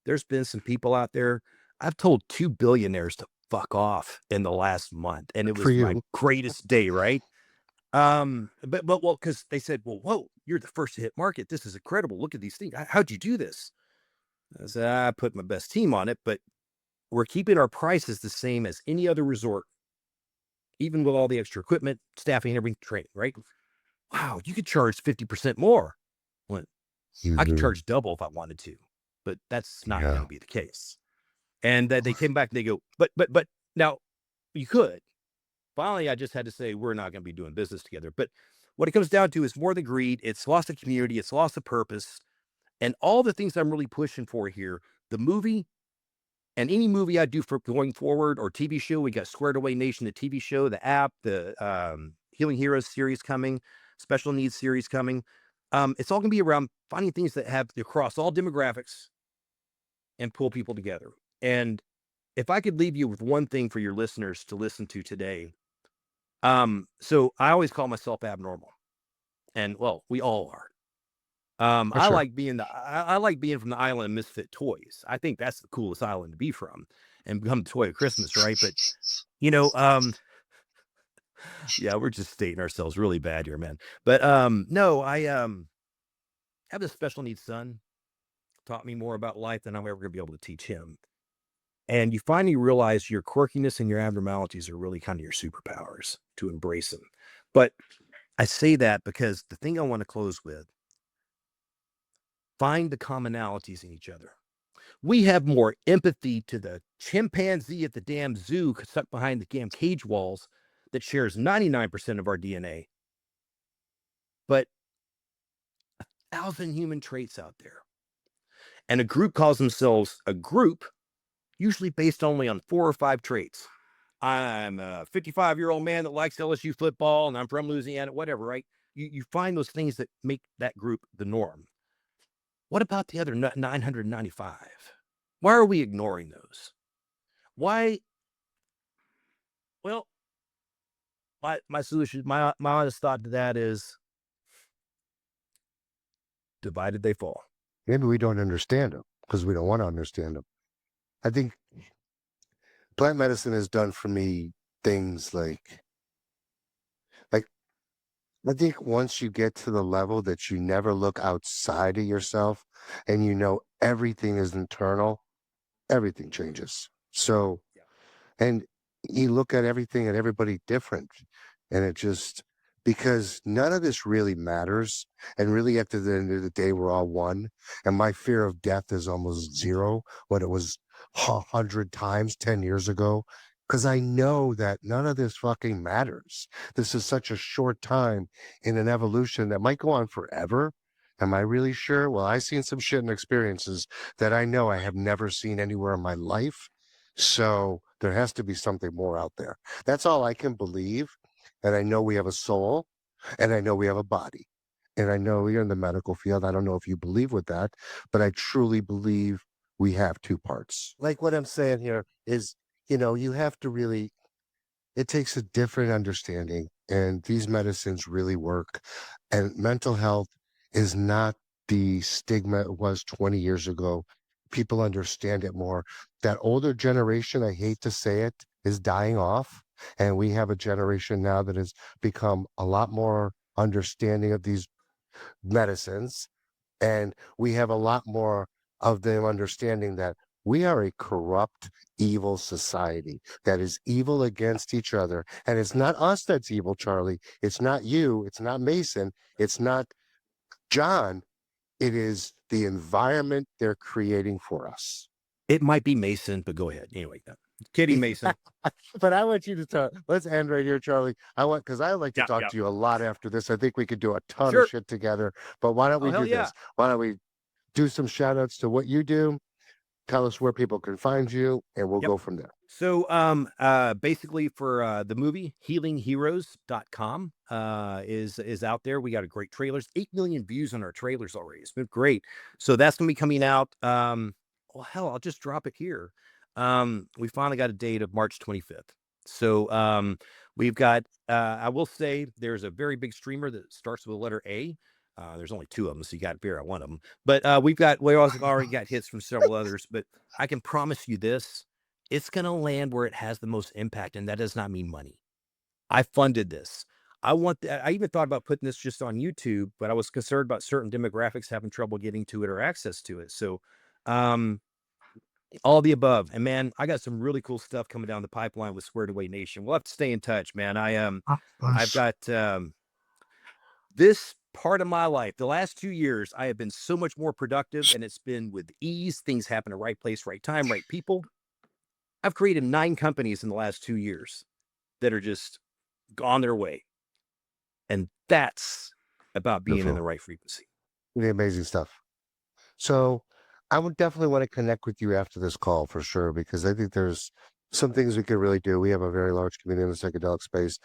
there's been some people out there. I've told 2 billionaires to fuck off in the last month, and it For was my you. greatest day, right? But well, because they said, "Well, whoa, you're the first to hit market. This is incredible. Look at these things. How'd you do this?" I said, "I put my best team on it, but we're keeping our prices the same as any other resort, even with all the extra equipment, staffing, everything, training, right?" Wow, you could charge 50% more. Well, I could Mhm. charge double if I wanted to, but that's not going Yeah. to be the case. And they came back and they go, but now you could. Finally, I just had to say, we're not going to be doing business together. But what it comes down to is more than greed. It's lost of community. It's lost of purpose. And all the things I'm really pushing for here, the movie and any movie I do for going forward or TV show, we got Squared Away Nation, the TV show, the app, the Healing Heroes series coming, special needs series coming. It's all going to be around finding things that have across all demographics and pull people together. And if I could leave you with one thing for your listeners to listen to today, so I always call myself abnormal, and well, we all are. For I sure. like being I like being from the island of misfit toys. I think that's the coolest island to be from, and become the toy of Christmas, right? But you know, um, yeah, we're just stating ourselves really bad here, man. But no, I have a special needs son. Taught me more about life than I'm ever gonna be able to teach him. And you finally realize your quirkiness and your abnormalities are really kind of your superpowers to embrace them. But I say that because the thing I want to close with, find the commonalities in each other. We have more empathy to the chimpanzee at the damn zoo stuck behind the damn cage walls that shares 99% of our DNA, but 1,000 human traits out there. And a group calls themselves a group, usually based only on 4 or 5 traits. I'm a 55-year-old man that likes LSU football and I'm from Louisiana, whatever, right? You find those things that make that group the norm. What about the other 995? Why are we ignoring those? Why? Well, my solution, my honest thought to that is divided they fall. Maybe we don't understand them because we don't want to understand them. I think plant medicine has done for me things like I think once you get to the level that you never look outside of yourself and you know everything is internal, everything changes. So, Yeah. and you look at everything and everybody different. And it just, because none of this really matters. And really, at the end of the day, we're all one. And my fear of death is almost zero when it was 100 times 10 years ago. Because I know that none of this fucking matters. This is such a short time in an evolution that might go on forever. Am I really sure? Well, I've seen some shit and experiences that I know I have never seen anywhere in my life. So there has to be something more out there. That's all I can believe. And I know we have a soul and I know we have a body. And I know you're in the medical field. I don't know if you believe with that, but I truly believe we have two parts. Like what I'm saying here is, you have to really it takes a different understanding, and these medicines really work. And mental health is not the stigma it was 20 years ago. People understand it more. That older generation, I hate to say it, is dying off. And we have a generation now that has become a lot more understanding of these medicines. And we have a lot more of them understanding that we are a corrupt, evil society that is evil against each other. And it's not us that's evil, Charlie. It's not you. It's not Mason. It's not John. It is the environment they're creating for us. It might be Mason, but go ahead. Anyway, kidding, Mason. But I want you to talk. Let's end right here, Charlie. I want because I like to Yeah, talk yeah. to you a lot after this. I think we could do a ton of Sure. shit together. But why don't Oh, we hell do yeah. this? Why don't we do some shout outs to what you do? Tell us where people can find you, and we'll Yep. go from there. So, basically for the movie, healingheroes.com is out there. We got a great trailers, 8 million views on our trailers already. It's been great. So that's gonna be coming out. Well, hell, I'll just drop it here. We finally got a date of March 25th. So we've got I will say there's a very big streamer that starts with the letter A. There's only two of them, so you got to figure out one of them. But we also already got hits from several others. But I can promise you this, it's going to land where it has the most impact, and that does not mean money. I funded this. I even thought about putting this just on YouTube, but I was concerned about certain demographics having trouble getting to it or access to it. So, um, all the above. And man, I got some really cool stuff coming down the pipeline with Squared Away Nation. We'll have to stay in touch, man. I've Us. got this part of my life, the last 2 years, I have been so much more productive, and it's been with ease. Things happen at right place, right time, right people. I've created 9 companies in the last 2 years that are just on their way. And that's about being in the Beautiful. right frequency. The amazing stuff. So I would definitely want to connect with you after this call for sure, because I think there's some things we could really do. We have a very large community in the psychedelic space.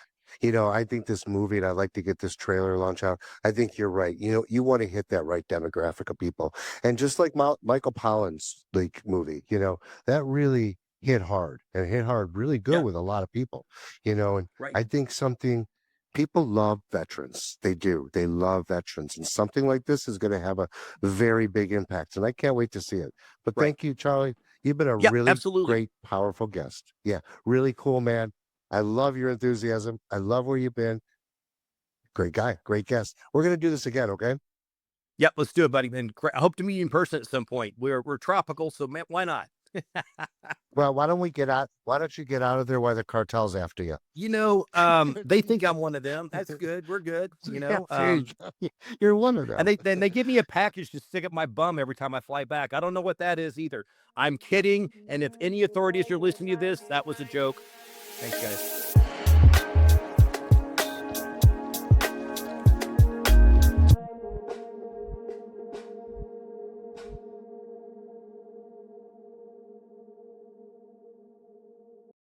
I think this movie, and I'd like to get this trailer launch out. I think you're right. You want to hit that right demographic of people. And just like Michael Pollan's like movie, that really hit hard and hit hard really good Yeah, with a lot of people, and right, I think something people love veterans. They do. They love veterans. And something like this is going to have a very big impact. And I can't wait to see it. But right. thank you, Charlie. You've been a Yeah, really absolutely. great, powerful guest. Yeah, really cool, man. I love your enthusiasm. I love where you've been. Great guy, great guest. We're going to do this again, okay? Yep, let's do it, buddy. And I hope to meet you in person at some point. We're tropical, so man, why not? Well, why don't we get out? Why don't you get out of there while the cartel's after you? They think I'm one of them. That's good. We're good. Yeah, there you go. You're one of And them. they give me a package to stick up my bum every time I fly back. I don't know what that is either. I'm kidding. And if any authorities are listening to this, that was a joke. Thanks, guys.